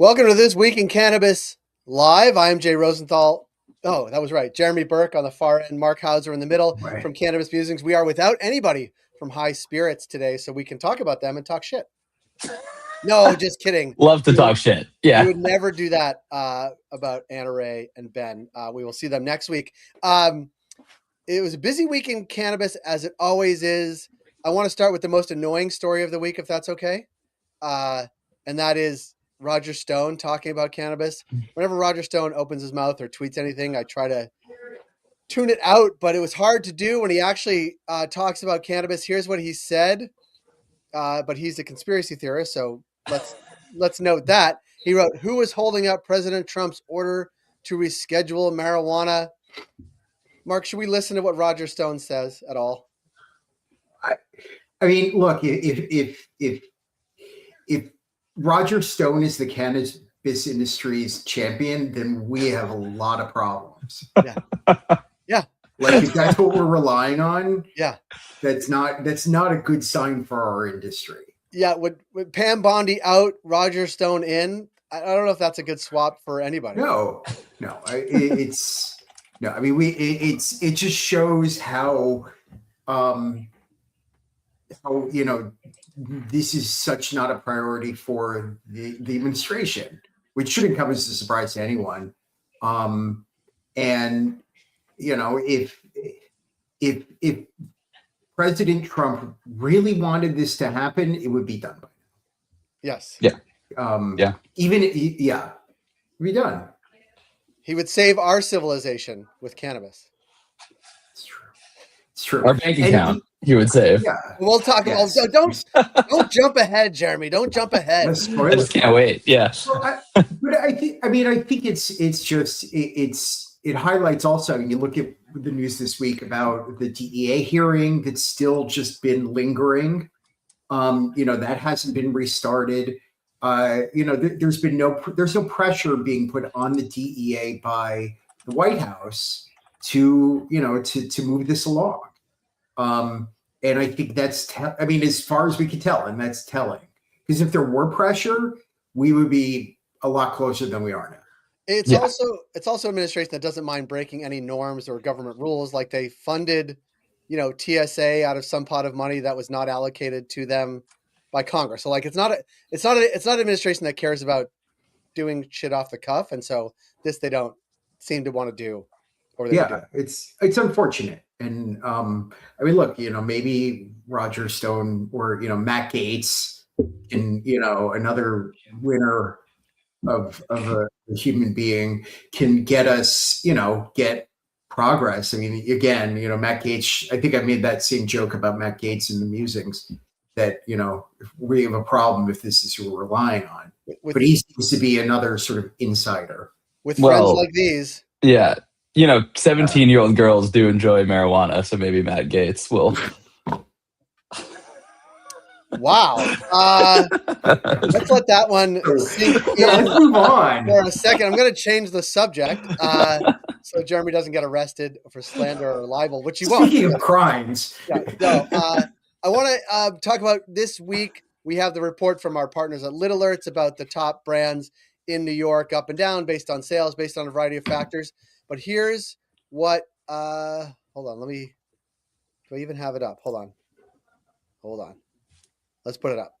Welcome to This Week in Cannabis Live. I'm Jay Rosenthal. Oh, that was right. Jeremy Berke on the far end, Marc Hauser in the middle from Cannabis Musings. We are without anybody from High Spirits today, so we can talk about them and talk shit. No, just kidding. Love to talk shit. Yeah. We would never do that about Anna Ray and Ben. We will see them next week. It was a busy week in cannabis, as it always is. I want to start with the most annoying story of the week, if that's okay. And that is Roger Stone talking about cannabis. Whenever Roger Stone opens his mouth or tweets anything, I try to tune it out, but it was hard to do when he actually talks about cannabis. Here's what he said, but he's a conspiracy theorist, so let's note that. He wrote, "Who is holding up President Trump's order to reschedule marijuana?" Mark, should we listen to what Roger Stone says at all? I mean, look, if Roger Stone is the cannabis industry's champion, then we have a lot of problems. Yeah. Yeah. Like if that's what we're relying on, yeah, that's not a good sign for our industry. Yeah, with Pam Bondi out, Roger Stone in, I don't know if that's a good swap for anybody. No. It just shows how this is such not a priority for the administration, which shouldn't come as a surprise to anyone. And if President Trump really wanted this to happen, it would be done by now. Yes. Yeah. It'd be done. He would save our civilization with cannabis. It's true. Our bank account, he would save. Yeah. We'll talk about. So don't jump ahead, Jeremy. Don't jump ahead. I just can't wait. Yeah. Well, I think it highlights also. You look at the news this week about the DEA hearing that's still just been lingering. That hasn't been restarted. There's no pressure being put on the DEA by the White House to move this along. And I think that's, as far as we can tell, and that's telling, because if there were pressure, we would be a lot closer than we are now. It's also administration that doesn't mind breaking any norms or government rules. Like they funded, TSA out of some pot of money that was not allocated to them by Congress. So like, it's not an administration that cares about doing shit off the cuff. And so this, they don't seem to want to do. It's unfortunate. And look, maybe Roger Stone or, Matt Gaetz and, another winner of a human being can get us, get progress. I mean, again, Matt Gaetz, I think I made that same joke about Matt Gaetz in the Musings that, if we have a problem if this is who we're relying on. But he seems to be another sort of insider. With friends like these. Yeah. 17-year-old girls do enjoy marijuana, so maybe Matt Gaetz will. Wow. Let's let that one sink in. Let's move on for a second. I'm going to change the subject so Jeremy doesn't get arrested for slander or libel, which he won't. Speaking of crimes. I want to talk about this week. We have the report from our partners at Lit Alerts about the top brands in New York, up and down, based on sales, based on a variety of factors. But here's what, hold on, do I even have it up? Hold on. Let's put it up.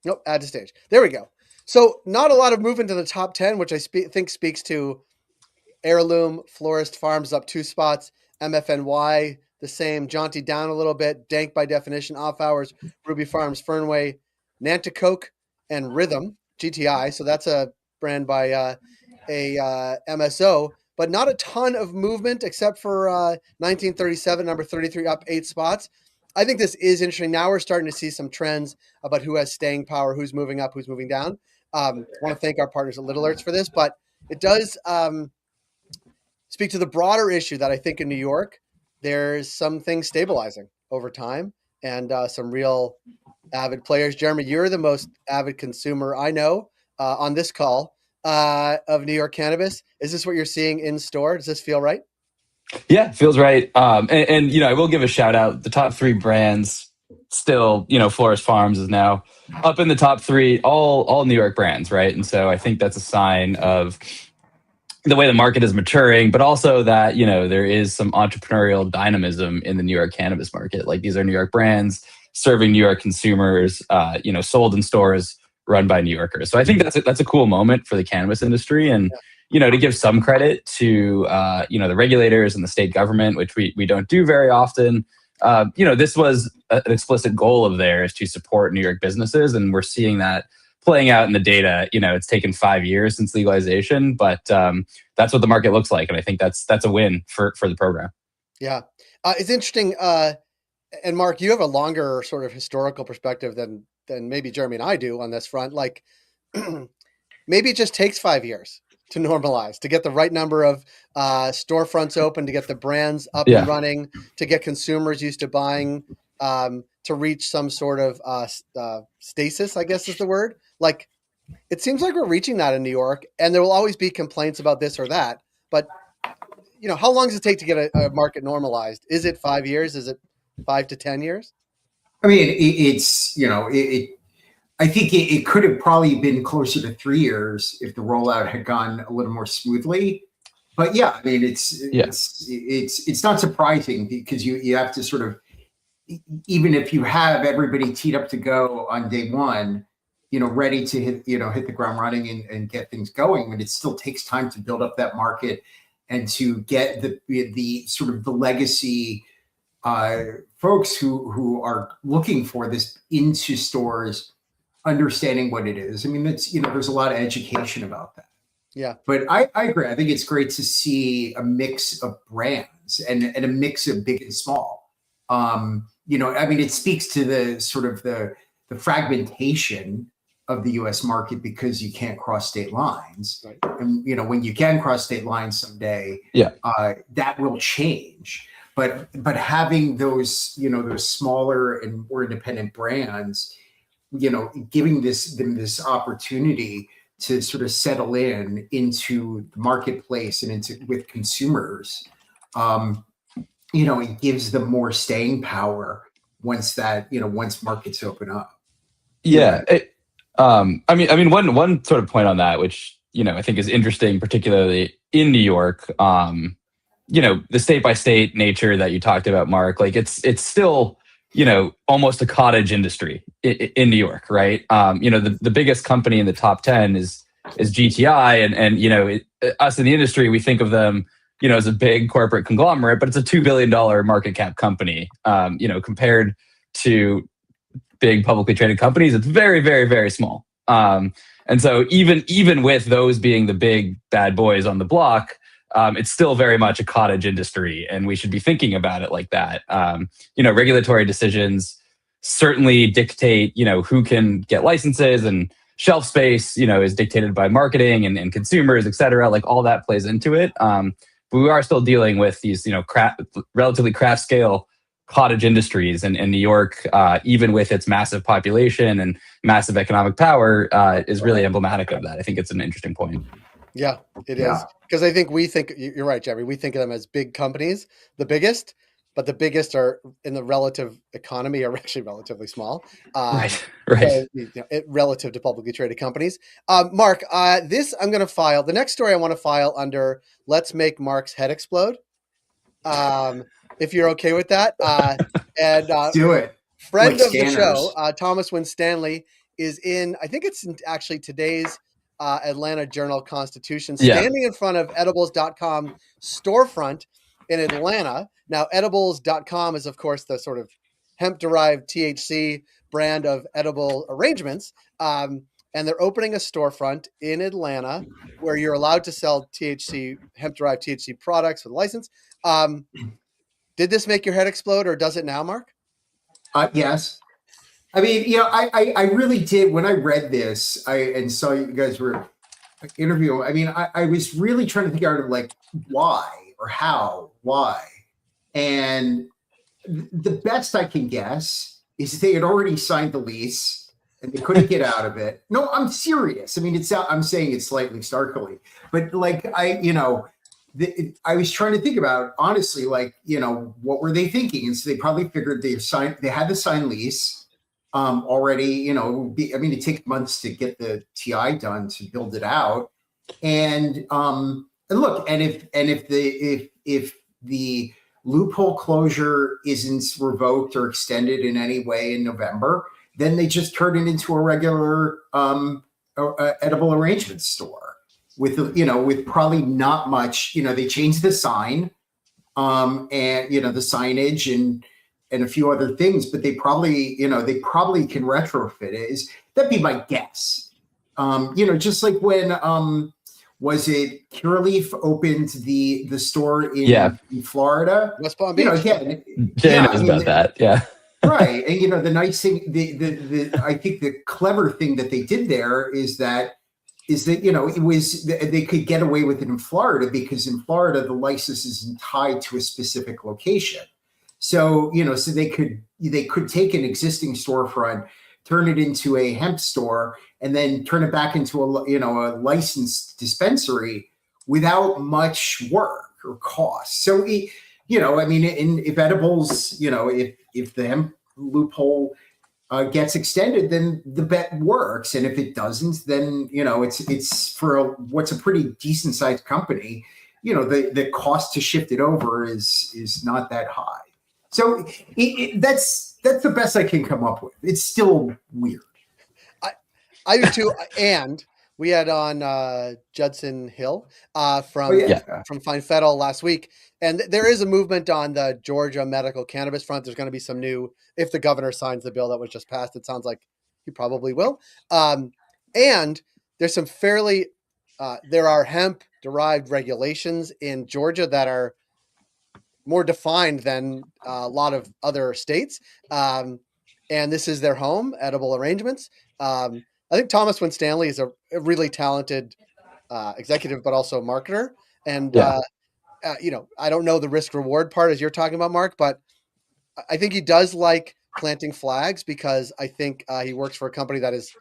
Nope, add to stage. There we go. So not a lot of movement in the top 10, which I think speaks to Heirloom, Florist Farms up 2 spots, MFNY the same, Jaunty down a little bit, Dank by definition, Off Hours, Ruby Farms, Fernway, Nanticoke, and Rhythm, GTI. So that's a brand by a MSO. But not a ton of movement except for 1937, number 33, up 8 spots. I think this is interesting. Now we're starting to see some trends about who has staying power, who's moving up, who's moving down. I want to thank our partners at Lit Alerts for this, but it does speak to the broader issue that I think in New York, there's some things stabilizing over time and some real avid players. Jeremy, you're the most avid consumer I know on this call of New York cannabis. Is this what you're seeing in store? Does this feel right? Yeah, feels right. And I will give a shout out. The top 3 brands still, Florist Farms is now up in the top 3, all New York brands, right? And so I think that's a sign of the way the market is maturing, but also that, there is some entrepreneurial dynamism in the New York cannabis market. Like, these are New York brands serving New York consumers, sold in stores run by New Yorkers. So I think that's a cool moment for the cannabis industry. And, to give some credit to, the regulators and the state government, which we don't do very often. This was an explicit goal of theirs to support New York businesses. And we're seeing that playing out in the data. It's taken 5 years since legalization, but that's what the market looks like. And I think that's a win for the program. Yeah. It's interesting. And Marc, you have a longer sort of historical perspective than maybe Jeremy and I do on this front. Like, maybe it just takes 5 years to normalize, to get the right number of storefronts open, to get the brands up and running, to get consumers used to buying, to reach some sort of stasis, I guess is the word. Like, it seems like we're reaching that in New York, and there will always be complaints about this or that. But, how long does it take to get a market normalized? Is it 5 years? Is it 5 to 10 years? I mean, I think it could have probably been closer to 3 years if the rollout had gone a little more smoothly. But yeah, I mean, it's not surprising, because you have to sort of, even if you have everybody teed up to go on day one, ready to hit the ground running and get things going, but it still takes time to build up that market and to get the sort of the legacy folks who are looking for this into stores, understanding what it is. I mean, that's, there's a lot of education about that. Yeah. But I agree. I think it's great to see a mix of brands and a mix of big and small. I mean, it speaks to the sort of the fragmentation of the U.S. market, because you can't cross state lines. Right. And, when you can cross state lines someday, that will change. But having those, those smaller and more independent brands, giving them this opportunity to sort of settle into the marketplace and with consumers, it gives them more staying power once markets open up. Yeah. I mean, one sort of point on that, which, I think is interesting, particularly in New York, the state by state nature that you talked about, Marc, like it's still, almost a cottage industry in New York, right? The biggest company in the top 10 is GTI, and us in the industry, we think of them, as a big corporate conglomerate, but it's a $2 billion market cap company. Compared to big publicly traded companies, it's very, very, very small. And so even with those being the big bad boys on the block, it's still very much a cottage industry, and we should be thinking about it like that. Regulatory decisions certainly dictate, who can get licenses, and shelf space, is dictated by marketing and consumers, et cetera. Like, all that plays into it. But we are still dealing with these, relatively craft scale cottage industries, and New York, even with its massive population and massive economic power, is really emblematic of that. I think it's an interesting point. Yeah, it is. Because I think you're right, Jeremy. We think of them as big companies, the biggest, but the biggest are in the relative economy are actually relatively small. Right. Relative to publicly traded companies. Marc, this I'm going to file. The next story I want to file under "Let's Make Marc's Head Explode." If you're okay with that, and do it. Friend of the show, Thomas Winstanley, is in. I think it's actually today's Atlanta Journal-Constitution, standing in front of edibles.com storefront in Atlanta. Now, edibles.com is, of course, the sort of hemp-derived THC brand of edible arrangements. And they're opening a storefront in Atlanta where you're allowed to sell hemp-derived THC products with a license. Did this make your head explode, or does it now, Marc? Yes. I mean, I really did. When I read this, and saw you guys were interviewing, I mean, I was really trying to think out of like why or how, why. And the best I can guess is they had already signed the lease and they couldn't get out of it. No, I'm serious. I mean, I'm saying it slightly starkly, but like I was trying to think about, honestly, like, what were they thinking? And so they probably figured they had the signed lease already. It takes months to get the TI done to build it out. And look, and if the loophole closure isn't revoked or extended in any way in November, then they just turn it into a regular edible arrangement store with probably not much. They changed the sign and the signage and a few other things, but they probably can retrofit it. That'd be my guess. Just like when was it Curaleaf opened the store in Florida? West Palm Beach. Again, Jay knows about that. Yeah. Right. And the nice thing, I think the clever thing that they did there is that they could get away with it in Florida, because in Florida the license isn't tied to a specific location. So so they could take an existing storefront, turn it into a hemp store, and then turn it back into a licensed dispensary without much work or cost. So if edibles, if the hemp loophole gets extended, then the bet works, and if it doesn't, then it's for what's a pretty decent sized company. The cost to shift it over is not that high. So that's the best I can come up with. It's still weird. I do too. And we had on Judson Hill from Fine Federal last week. And there is a movement on the Georgia medical cannabis front. There's going to be some new, if the governor signs the bill that was just passed, it sounds like he probably will. And there's some there are hemp derived regulations in Georgia that are more defined than a lot of other states. And this is their home, Edible Arrangements. I think Thomas Winstanley is a really talented executive, but also marketer. And, I don't know the risk reward part as you're talking about, Mark, but I think he does like planting flags, because I think he works for a company that is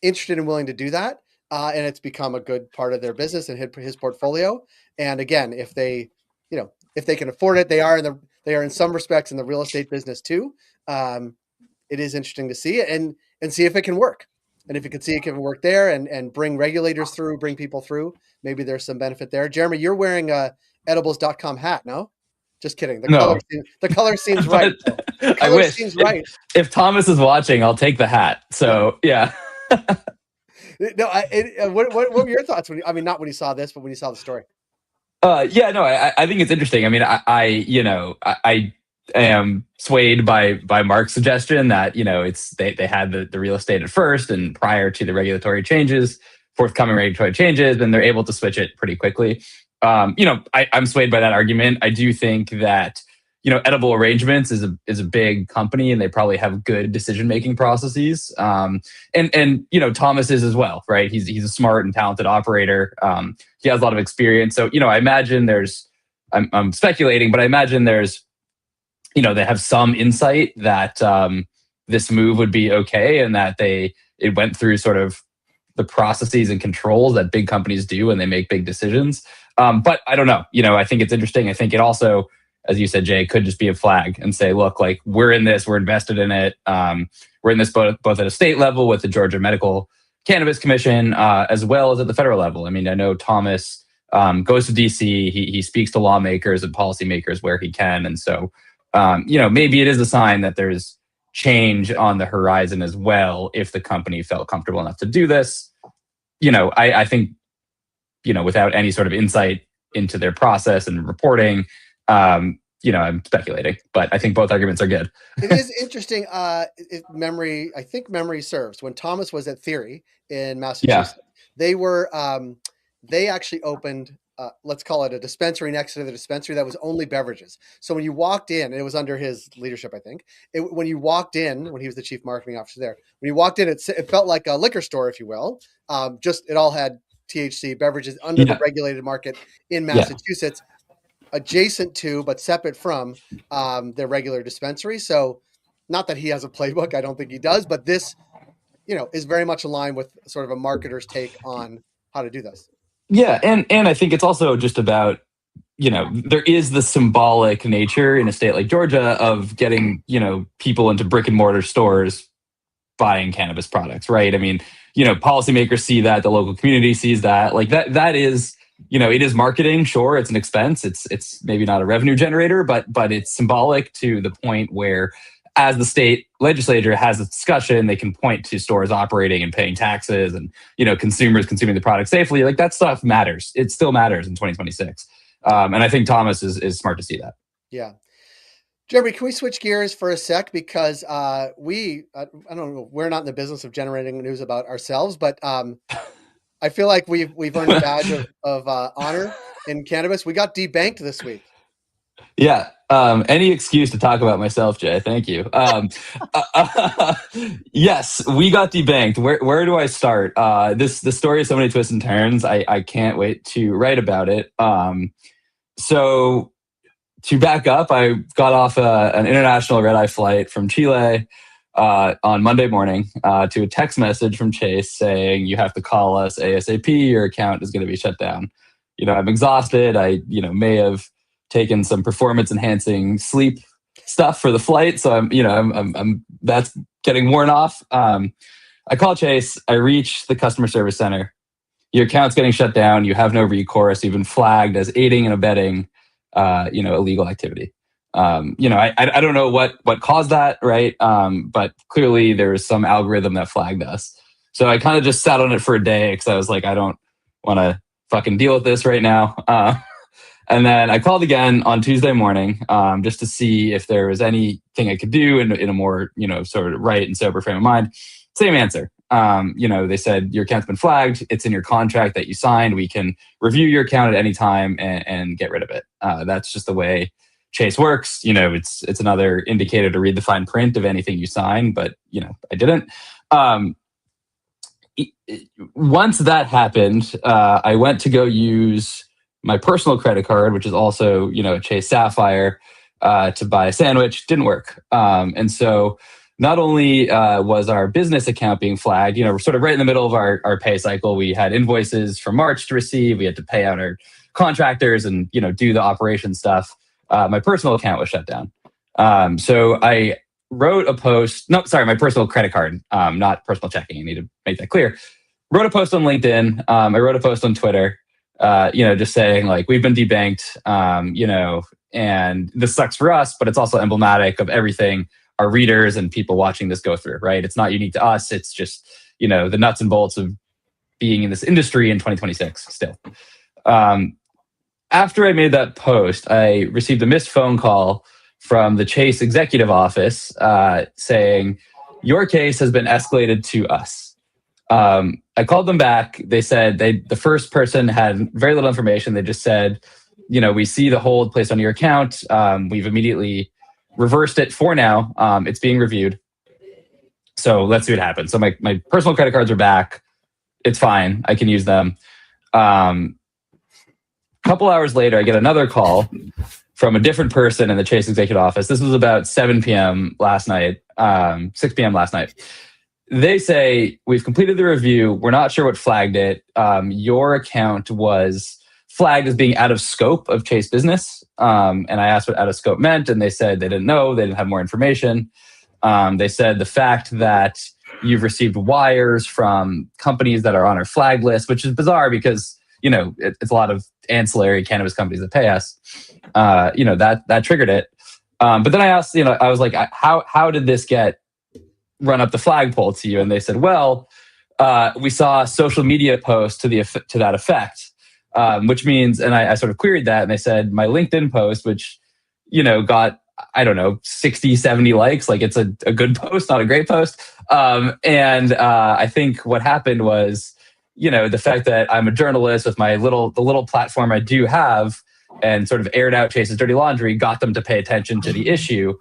interested and willing to do that. And it's become a good part of their business and his portfolio. And again, if they can afford it, they are in some respects in the real estate business too. It is interesting to see it and see if it can work. And if you can see it can work there and bring regulators through, bring people through, maybe there's some benefit there. Jeremy, you're wearing a edibles.com hat, no? Just kidding. The color seems right. I wish. Seems right. If Thomas is watching, I'll take the hat. So yeah. No, what were your thoughts not when you saw this, but when you saw the story? I think it's interesting. I mean, I am swayed by Mark's suggestion that they had the real estate at first, and prior to the regulatory changes, forthcoming regulatory changes, and they're able to switch it pretty quickly. I'm swayed by that argument. I do think that Edible Arrangements is a big company, and they probably have good decision-making processes. And Thomas is as well, right? He's a smart and talented operator. He has a lot of experience. So, I imagine I'm speculating, but I imagine there's, they have some insight that this move would be okay, and that it went through sort of the processes and controls that big companies do when they make big decisions. But I don't know. I think it's interesting. I think it also, as you said, Jay, could just be a flag and say, look, like, we're in this, we're invested in it. We're in this both at a state level with the Georgia Medical Cannabis Commission, as well as at the federal level. I mean, I know Thomas goes to DC. He speaks to lawmakers and policymakers where he can. And so, maybe it is a sign that there's change on the horizon as well, if the company felt comfortable enough to do this. I think, without any sort of insight into their process and reporting, I'm speculating, but I think both arguments are good. It is interesting. I think memory serves. When Thomas was at Theory in Massachusetts, they actually opened, let's call it a dispensary next to the dispensary that was only beverages. So when you walked in, and it was under his leadership, I think, when you walked in, when he was the chief marketing officer there, when you walked in, it felt like a liquor store, if you will. It all had THC beverages under the regulated market in Massachusetts, adjacent to, but separate from their regular dispensary. So not that he has a playbook, I don't think he does, but this, is very much aligned with sort of a marketer's take on how to do this. Yeah. And I think it's also just about there is the symbolic nature in a state like Georgia of getting, people into brick and mortar stores buying cannabis products, right? I mean, policymakers see that, the local community sees that. Like that is, it is marketing, sure, it's an expense. It's maybe not a revenue generator, but it's symbolic to the point where as the state legislature has a discussion, they can point to stores operating and paying taxes and, consumers consuming the product safely. Like that stuff matters. It still matters in 2026. And I think Thomas is smart to see that. Yeah. Jeremy, can we switch gears for a sec? Because I don't know, we're not in the business of generating news about ourselves, but I feel like we've earned a badge of honor in cannabis. We got debanked this week. Yeah. Any excuse to talk about myself, Jay. Thank you. Yes, we got debanked. Where do I start? The story has so many twists and turns. I can't wait to write about it. So to back up, I got off an international red-eye flight from Chile on Monday morning to a text message from Chase saying, you have to call us ASAP. Your account is going to be shut down. I'm exhausted. I, may have taken some performance-enhancing sleep stuff for the flight. So I'm that's getting worn off. I call Chase. I reach the customer service center. Your account's getting shut down. You have no recourse. You've been flagged as aiding and abetting illegal activity. I don't know what caused that, right? But clearly there was some algorithm that flagged us. So I kind of just sat on it for a day because I was like, I don't want to fucking deal with this right now. And then I called again on Tuesday morning just to see if there was anything I could do in a more, sort of right and sober frame of mind. Same answer. They said your account's been flagged. It's in your contract that you signed. We can review your account at any time and get rid of it. That's just the way Chase works. It's another indicator to read the fine print of anything you sign, but I didn't. Once that happened, I went to go use my personal credit card, which is also, a Chase Sapphire, to buy a sandwich. Didn't work. And so not only was our business account being flagged, we're sort of right in the middle of our pay cycle. We had invoices from March to receive. We had to pay out our contractors and, do the operation stuff. My personal account was shut down. So I wrote a post. No, sorry, my personal credit card, not personal checking. I need to make that clear. Wrote a post on LinkedIn. I wrote a post on Twitter. Just saying like, we've been debanked, and this sucks for us, but it's also emblematic of everything our readers and people watching this go through, right? It's not unique to us. It's just, the nuts and bolts of being in this industry in 2026 still. After I made that post, I received a missed phone call from the Chase executive office saying, your case has been escalated to us. I called them back. They said the first person had very little information. They just said, we see the hold placed on your account. We've immediately reversed it for now. It's being reviewed. So let's see what happens. So my personal credit cards are back. It's fine. I can use them. Couple hours later, I get another call from a different person in the Chase executive office. This was about 7 p.m. last night, 6 p.m. last night. They say, we've completed the review. We're not sure what flagged it. Your account was flagged as being out of scope of Chase business. And I asked what out of scope meant, and they said they didn't know. They didn't have more information. They said the fact that you've received wires from companies that are on our flag list, which is bizarre because, it's a lot of ancillary cannabis companies that pay us. That triggered it. But then I asked, I was like, how did this get run up the flagpole to you? And they said, well, we saw a social media post to that effect, which means, and I sort of queried that, and they said my LinkedIn post, which, got, I don't know, 60, 70 likes, like it's a good post, not a great post. I think what happened was, the fact that I'm a journalist with the little platform I do have and sort of aired out Chase's dirty laundry got them to pay attention to the issue.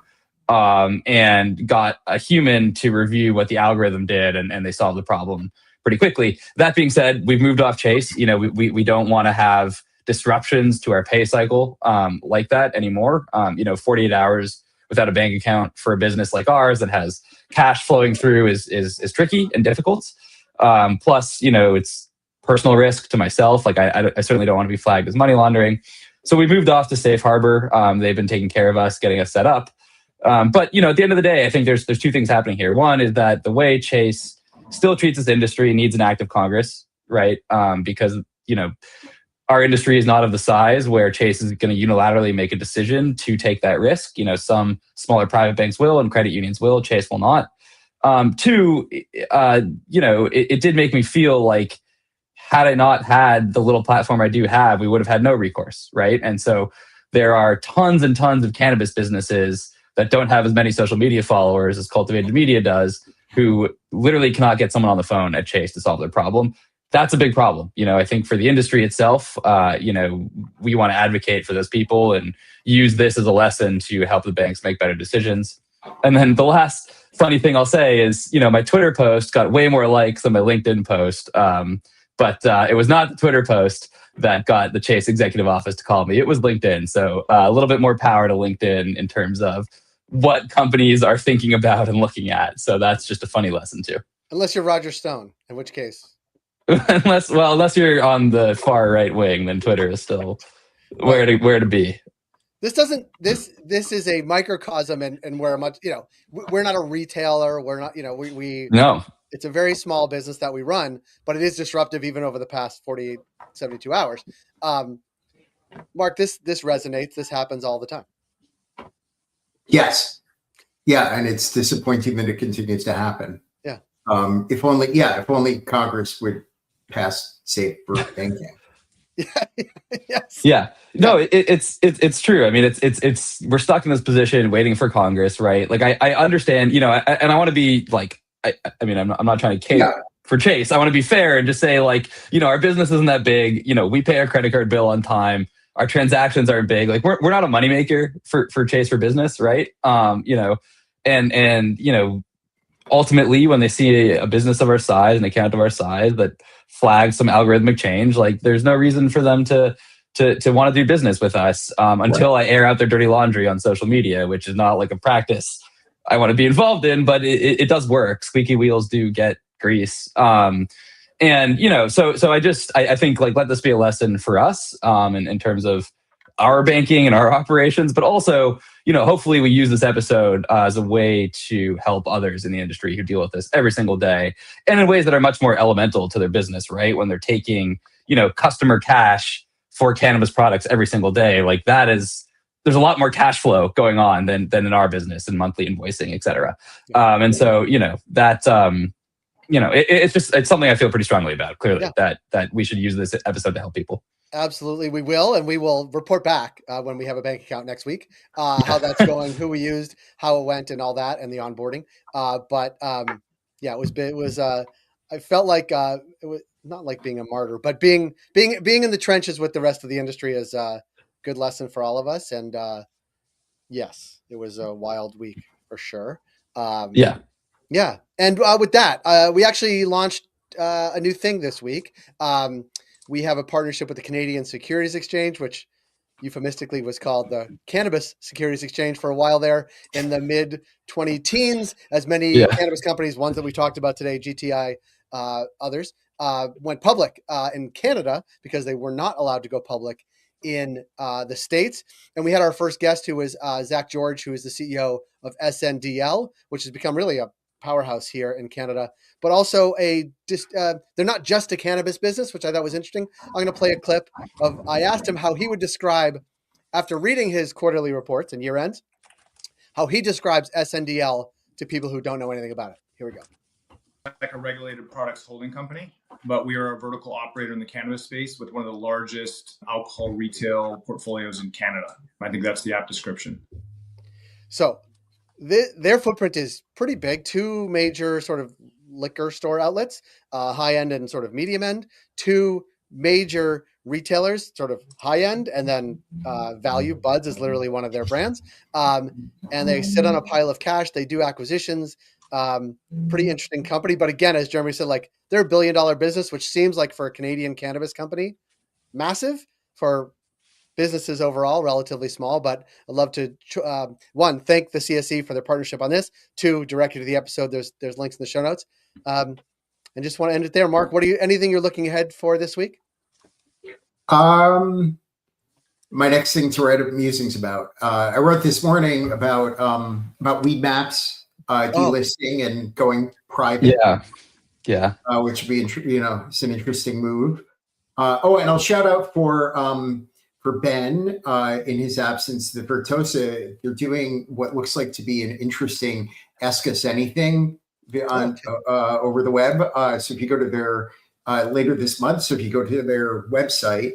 And got a human to review what the algorithm did, and they solved the problem pretty quickly. That being said, we've moved off Chase. We don't want to have disruptions to our pay cycle like that anymore. 48 hours without a bank account for a business like ours that has cash flowing through is tricky and difficult. Plus, it's personal risk to myself. Like I certainly don't want to be flagged as money laundering. So we moved off to Safe Harbor. They've been taking care of us, getting us set up. But at the end of the day, I think there's two things happening here. One is that the way Chase still treats this industry needs an act of Congress, right? Because our industry is not of the size where Chase is going to unilaterally make a decision to take that risk. Some smaller private banks will and credit unions will. Chase will not. Two, it did make me feel like had I not had the little platform I do have, we would have had no recourse, right? And so there are tons and tons of cannabis businesses that don't have as many social media followers as Cultivated Media does, who literally cannot get someone on the phone at Chase to solve their problem. That's a big problem. I think for the industry itself, we want to advocate for those people and use this as a lesson to help the banks make better decisions. And then the last funny thing I'll say is, my Twitter post got way more likes than my LinkedIn post. But it was not the Twitter post that got the Chase executive office to call me. It was LinkedIn. So a little bit more power to LinkedIn in terms of what companies are thinking about and looking at. So that's just a funny lesson too. Unless you're Roger Stone, in which case. unless you're on the far right wing, then Twitter is still where to be. This is a microcosm, and we're much, we're not a retailer. We're not, we no. It's a very small business that we run, but it is disruptive even over the past 48, 72 hours. Marc, this resonates. This happens all the time. Yes. Yeah. And it's disappointing that it continues to happen. Yeah. If only Congress would pass safer banking. Yes. Yeah. No, it's true. I mean, it's we're stuck in this position waiting for Congress, right? Like I understand, and I want to be like, I'm not trying to cater for Chase. I want to be fair and just say our business isn't that big. We pay our credit card bill on time. Our transactions aren't big. Like we're not a moneymaker for Chase for business, right? Ultimately, when they see a business of our size, an account of our size that flags some algorithmic change, there's no reason for them to want to do business with us until I air out their dirty laundry on social media, which is not like a practice I want to be involved in, but it does work. Squeaky wheels do get grease. So I think let this be a lesson for us in terms of our banking and our operations, but also, hopefully we use this episode as a way to help others in the industry who deal with this every single day and in ways that are much more elemental to their business, right? When they're taking, customer cash for cannabis products every single day, there's a lot more cash flow going on than in our business and monthly invoicing, et cetera. It's something I feel pretty strongly about, clearly, that we should use this episode to help people. Absolutely, we will, and we will report back when we have a bank account next week, how that's going, who we used, how it went, and all that, and the onboarding. It was. I felt like it was not like being a martyr, but being in the trenches with the rest of the industry is a good lesson for all of us. And yes, it was a wild week for sure. Yeah. And with that, we actually launched a new thing this week. We have a partnership with the Canadian Securities Exchange, which euphemistically was called the Cannabis Securities Exchange for a while there in the mid-2010s, as many cannabis companies, ones that we talked about today, GTI, others, went public in Canada because they were not allowed to go public in the States. And we had our first guest, who was Zach George, who is the CEO of SNDL, which has become really a powerhouse here in Canada, but also they're not just a cannabis business, which I thought was interesting. I'm going to play a clip of, I asked him how he would describe, after reading his quarterly reports and year ends, how he describes SNDL to people who don't know anything about it. Here we go. Like a regulated products holding company, but we are a vertical operator in the cannabis space with one of the largest alcohol retail portfolios in Canada. I think that's the apt description. So their footprint is pretty big. 2 major sort of liquor store outlets, high end and sort of medium end, 2 major retailers, sort of high end, and then value. Buds is literally one of their brands. And they sit on a pile of cash. They do acquisitions. Pretty interesting company. But again, as Jeremy said, they're $1 billion business, which seems like for a Canadian cannabis company, massive. For businesses overall, relatively small. But I'd love to, one, thank the CSE for their partnership on this. 2, direct you to the episode. There's links in the show notes. And just want to end it there. Marc, anything you're looking ahead for this week? my next thing to write musings about. I wrote this morning about Weedmaps delisting and going private. Yeah. Which would be it's an interesting move. And I'll shout out for Ben in his absence. The Vertosa, they're doing what looks like to be an interesting Ask Us Anything on over the web. So if you go to their later this month, so if you go to their website,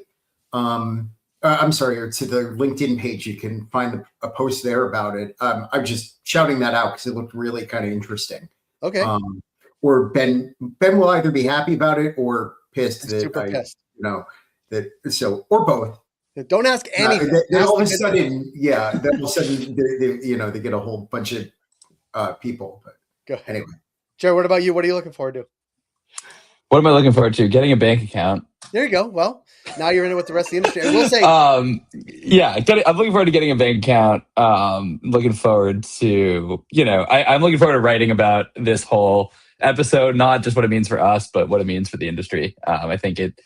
I'm sorry, or to the LinkedIn page, you can find a post there about it. I'm just shouting that out because it looked really kind of interesting. Okay. Or Ben will either be happy about it or pissed that super pissed. Or both. Don't ask anything. Then all of a sudden, they get a whole bunch of people. But go ahead. Anyway, Jared, what about you? What are you looking forward to? What am I looking forward to? Getting a bank account. There you go. Well, now you're in it with the rest of the industry. I will say, I'm looking forward to getting a bank account. Looking forward to, I'm looking forward to writing about this whole episode, not just what it means for us, but what it means for the industry. I think it,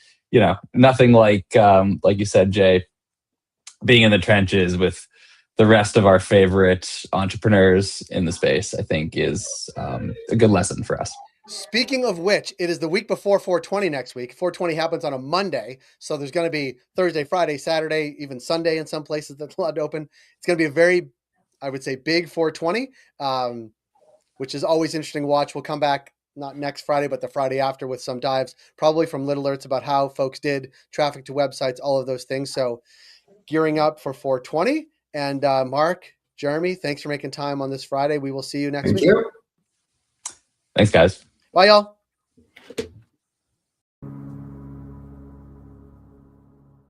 nothing like you said, Jay, being in the trenches with the rest of our favorite entrepreneurs in the space, I think is a good lesson for us. Speaking of which, it is the week before 420 next week. 420 happens on a Monday. So there's going to be Thursday, Friday, Saturday, even Sunday in some places that's allowed to open. It's going to be a very, I would say, big 420, which is always interesting to watch. We'll come back not next Friday, but the Friday after with some dives, probably from Little Alerts about how folks did traffic to websites, all of those things. So gearing up for 420. And Marc, Jeremy, thanks for making time on this Friday. We will see you next week. Thank you. Thanks, guys. Bye, y'all.